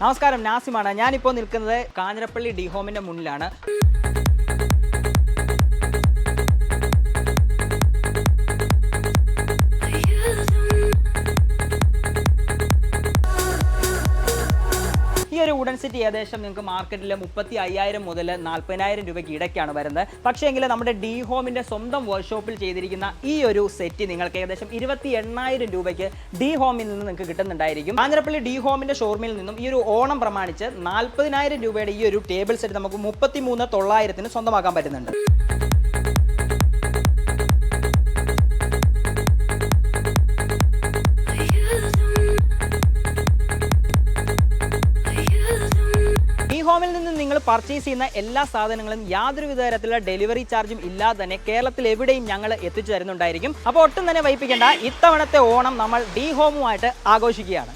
നമസ്കാരം, നാസിമാണ്. ഞാനിപ്പോൾ നിൽക്കുന്നത് കാഞ്ഞിരപ്പള്ളി ഡി ഹോമിൻ്റെ മുന്നിലാണ്. ഈ ഒരു വുഡൻ സെറ്റ് ഏകദേശം നിങ്ങൾക്ക് മാർക്കറ്റിൽ 35,000 മുതൽ 40,000 രൂപയ്ക്ക് ഇടയ്ക്കാണ് വരുന്നത്. പക്ഷേ എങ്കിൽ നമ്മുടെ ഡി ഹോമിൻ്റെ സ്വന്തം വർക്ക്ഷോപ്പിൽ ചെയ്തിരിക്കുന്ന ഈ ഒരു സെറ്റ് നിങ്ങൾക്ക് ഏകദേശം 28,000 രൂപയ്ക്ക് ഡി ഹോമിൽ നിന്ന് നിങ്ങൾക്ക് കിട്ടുന്നുണ്ടായിരിക്കും. കാഞ്ഞിരപ്പള്ളി ഡി ഹോമിൻ്റെ ഷോറൂമിൽ നിന്നും ഈ ഒരു ഓണം പ്രമാണിച്ച് 40,000 രൂപയുടെ ഈ ഒരു ടേബിൾ സെറ്റ് നമുക്ക് 33,900 സ്വന്തമാക്കാൻ പറ്റുന്നുണ്ട്. ഹോമിൽ നിന്ന് നിങ്ങൾ പർച്ചേസ് ചെയ്യുന്ന എല്ലാ സാധനങ്ങളും യാതൊരു വിധ തരത്തിലുള്ള ഡെലിവറി ചാർജും ഇല്ലാതെ തന്നെ കേരളത്തിൽ എവിടെയും ഞങ്ങൾ എത്തിച്ചു തരുന്നുണ്ടായിരിക്കും. അപ്പോൾ ഒട്ടും തന്നെ വൈകിപ്പിക്കേണ്ട, ഇത്തവണത്തെ ഓണം നമ്മൾ ഡി ഹോമുമായിട്ട് ആഘോഷിക്കുകയാണ്.